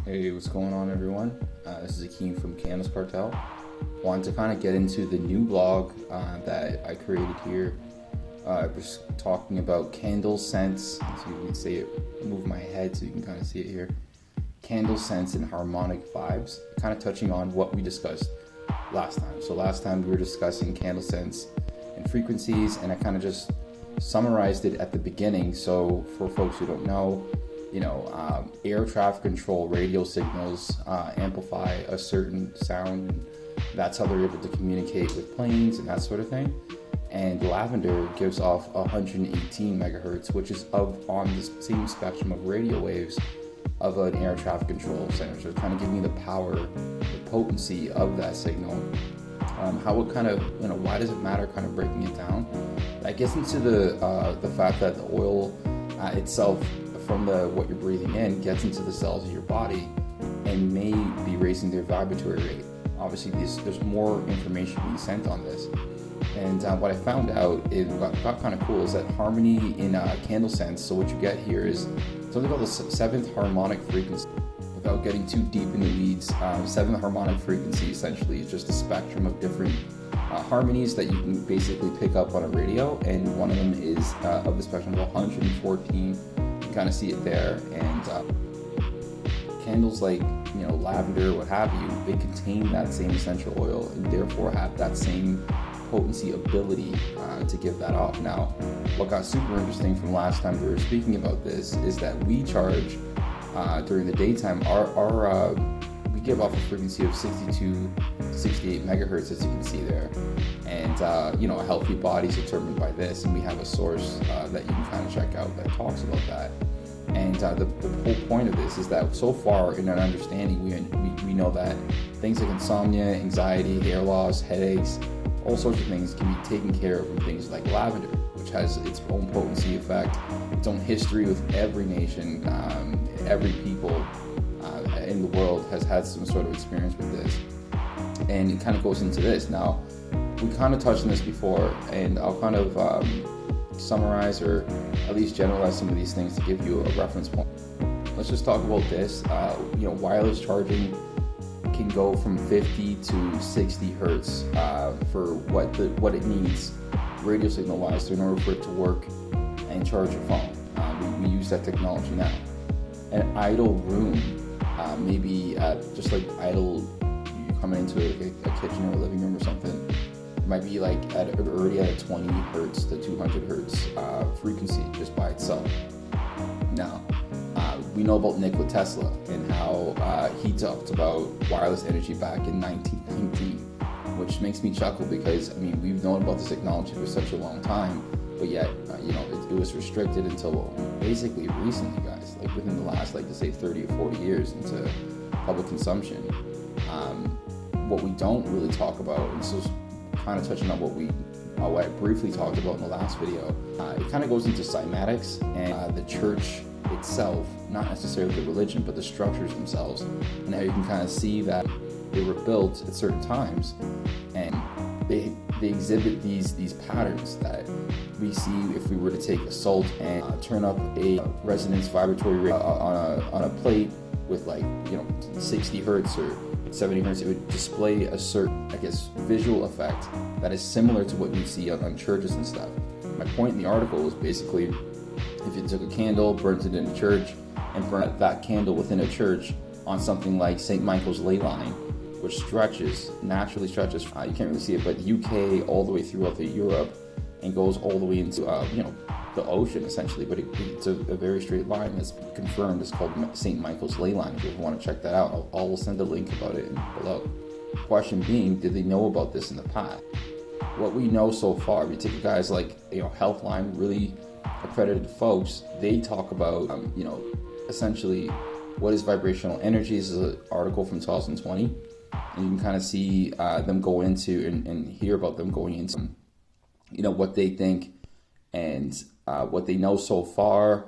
Hey, what's going on, everyone? This is Akeem from Candles Cartel. Wanted to kind of get into the new blog that I created here. Just talking about candle scents. So you can see it, move my head so you can kind of see it here. Candle scents and harmonic vibes, kind of touching on what we discussed last time. So last time we were discussing candle scents and frequencies, and I kind of just summarized it at the beginning. So for folks who don't know, air traffic control radio signals amplify a certain sound, and that's how they're able to communicate with planes and that sort of thing. And lavender gives off 118 megahertz, which is on the same spectrum of radio waves of an air traffic control center. So it's kind of giving you the power, the potency of that signal. How it kind of, why does it matter, kind of breaking it down. That gets into the fact that the oil itself from what you're breathing in gets into the cells of your body and may be raising their vibratory rate. Obviously, there's more information being sent on this. And what I found out, got kind of cool, is that harmony in candle scents. So what you get here is something called the seventh harmonic frequency. Without getting too deep in the weeds, seventh harmonic frequency essentially is just a spectrum of different harmonies that you can basically pick up on a radio, and one of them is of the spectrum of 114. Kind of see it there. And candles like lavender, what have you, they contain that same essential oil and therefore have that same potency ability to give that off. Now, what got super interesting from last time we were speaking about this is that we charge during the daytime. We give off a frequency of 62 to 68 megahertz, as you can see there. And a healthy body is determined by this, and we have a source that you can kind of check out that talks about that. And the whole point of this is that so far in our understanding, we know that things like insomnia, anxiety, hair loss, headaches, all sorts of things can be taken care of from things like lavender, which has its own potency effect, its own history with every nation, every people in the world has had some sort of experience with this. And it kind of goes into this. Now, we kind of touched on this before, and I'll kind of summarize or at least generalize some of these things to give you a reference point. Let's just talk about this. Wireless charging can go from 50 to 60 hertz for what it needs radio signal wise in order for it to work and charge your phone. We use that technology now. An idle room, maybe just like idle, you're coming into a kitchen or a living room or something, it might be like already at a 20 hertz to 200 hertz frequency just by itself. Now, we know about Nikola Tesla and how he talked about wireless energy back in 1919, which makes me chuckle because, we've known about this technology for such a long time, but yet, it was restricted until basically recently, guys, like within the last, like to say 30 or 40 years into public consumption. What we don't really talk about, and this is kind of touching on what I briefly talked about in the last video, it kind of goes into cymatics and the church itself, not necessarily the religion, but the structures themselves, and how you can kind of see that they were built at certain times, and they exhibit these patterns that we see if we were to take a salt and turn up a resonance vibratory rate on a plate with 60 hertz or 70 hertz. It would display a certain, visual effect that is similar to what you see on churches and stuff. My point in the article was basically, if you took a candle, burnt it in a church, and burnt that candle within a church on something like St. Michael's ley line, which naturally stretches, you can't really see it, but UK all the way throughout Europe, and goes all the way into the ocean essentially, but it's a very straight line that's confirmed. It's called St. Michael's ley line. If you want to check that out, I'll send a link about it below. Question being, did they know about this in the past? What we know so far, we take guys like Healthline, really accredited folks, they talk about essentially what is vibrational energy. This is an article from 2020, and you can kind of see them go into and hear about them going into what they think and what they know so far,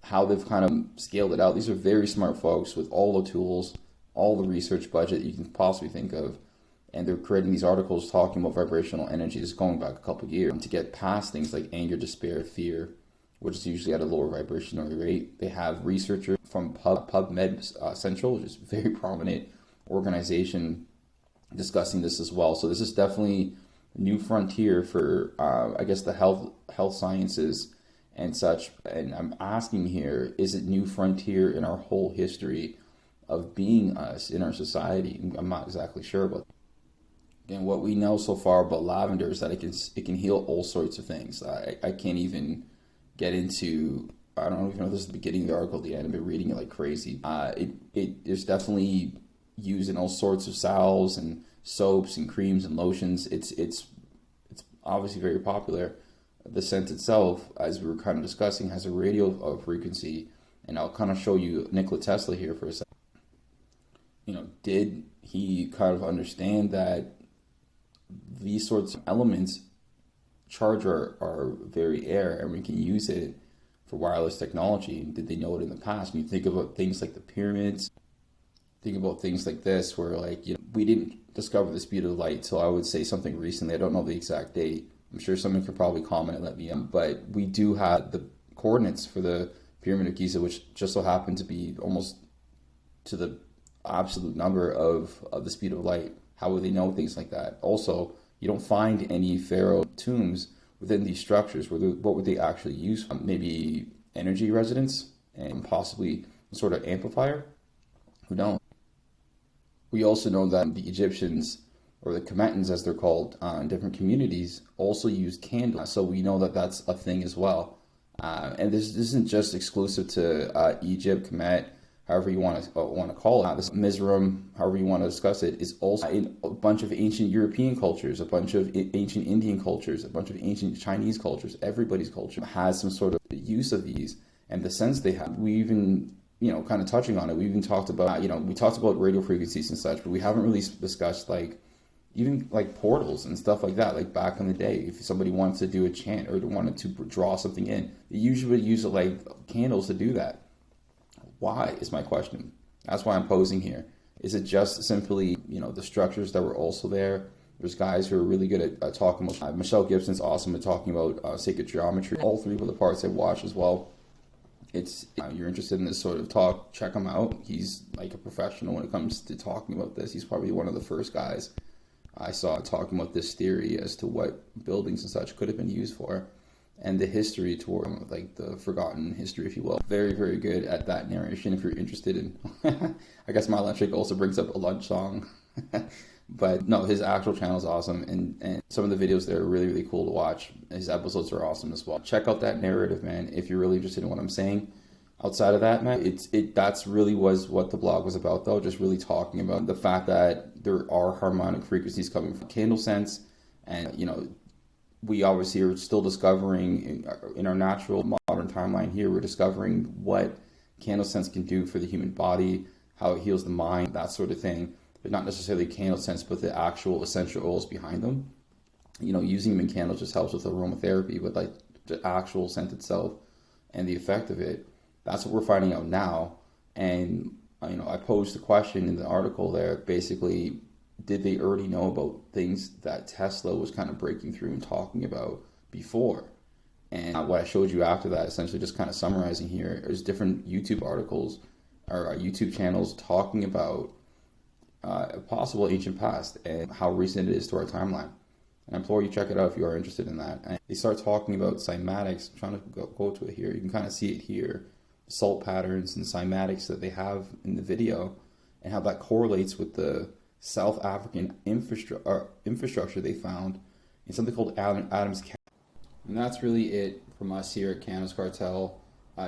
how they've kind of scaled it out. These are very smart folks with all the tools, all the research budget you can possibly think of, and they're creating these articles talking about vibrational energies going back a couple of years to get past things like anger, despair, fear, which is usually at a lower vibrational rate. They have researchers from PubMed Central, which is a very prominent organization, discussing this as well. So this is definitely a new frontier for, I guess, the health sciences and such. And I'm asking here, is it new frontier in our whole history of being us in our society? I'm not exactly sure, but again, what we know so far about lavender is that it can heal all sorts of things. I can't even get into, I don't even know if this is the beginning of the article at the end. I've been reading it like crazy. It is definitely used in all sorts of salves and soaps and creams and lotions. It's obviously very popular. The scent itself, as we were kind of discussing, has a radio frequency, and I'll kind of show you Nikola Tesla here for a second. Did he kind of understand that these sorts of elements charge our very air, and we can use it for wireless technology? Did they know it in the past? When you think about things like the pyramids, think about things like this, where we didn't discover the speed of light till I would say something recently. I don't know the exact date. I'm sure someone could probably comment and let me know. But we do have the coordinates for the Pyramid of Giza, which just so happened to be almost to the absolute number of the speed of light. How would they know things like that? Also, you don't find any pharaoh tombs within these structures. What would they actually use? Maybe energy resonance and possibly some sort of amplifier? Who knows? We also know that the Egyptians, or the Cymatics as they're called in different communities, also used candles. So we know that that's a thing as well. And this isn't just exclusive to Egypt, Kemet, however you want to call it. This Mizraim, however you want to discuss it, is also in a bunch of ancient European cultures, a bunch of ancient Indian cultures, a bunch of ancient Chinese cultures. Everybody's culture has some sort of use of these and the sense they have. We even, kind of touching on it, we even talked about, we talked about radio frequencies and such, but we haven't really discussed even portals and stuff like that. Like back in the day, if somebody wants to do a chant or wanted to draw something in, they usually use candles to do that. Why is my question? That's why I'm posing here. Is it just simply, the structures that were also there? There's guys who are really good at talking about, Michelle Gibson's awesome at talking about sacred geometry. All three of the parts I've watched as well. It's, you're interested in this sort of talk, check him out. He's like a professional when it comes to talking about this. He's probably one of the first guys I saw talking about this theory as to what buildings and such could have been used for, and the history toward the forgotten history, if you will. Very, very good at that narration if you're interested in. I guess My Electric also brings up a lunch song. But no, his actual channel is awesome, and some of the videos there are really, really cool to watch. His episodes are awesome as well. Check out that narrative, man, if you're really interested in what I'm saying. Outside of that, man, that's really was what the blog was about, though. Just really talking about the fact that there are harmonic frequencies coming from candle scents, and we obviously are still discovering in our natural modern timeline here. We're discovering what candle scents can do for the human body, how it heals the mind, that sort of thing. But not necessarily candle scents, but the actual essential oils behind them. Using them in candles just helps with aromatherapy, but the actual scent itself and the effect of it. That's what we're finding out now. And, I posed the question in the article there, basically, did they already know about things that Tesla was kind of breaking through and talking about before? And what I showed you after that, essentially just kind of summarizing here, is different YouTube articles or YouTube channels talking about a possible ancient past and how recent it is to our timeline. And I implore you check it out if you are interested in that. And they start talking about cymatics. I'm trying to go to it here. You can kind of see it here. Salt patterns and cymatics that they have in the video, and how that correlates with the South African infrastructure they found in something called Adam's Camp. And that's really it from us here at Cannabis Cartel.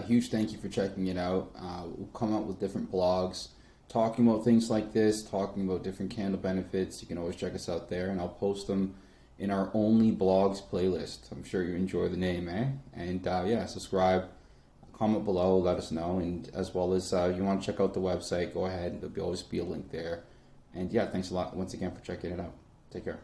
Huge thank you for checking it out. We'll come out with different blogs talking about things like this, talking about different candle benefits. You can always check us out there, and I'll post them in our Only Blogs playlist. I'm sure you enjoy the name, eh? And subscribe. Comment below, let us know, and as well as if you want to check out the website, go ahead. There'll always be a link there. And thanks a lot once again for checking it out. Take care.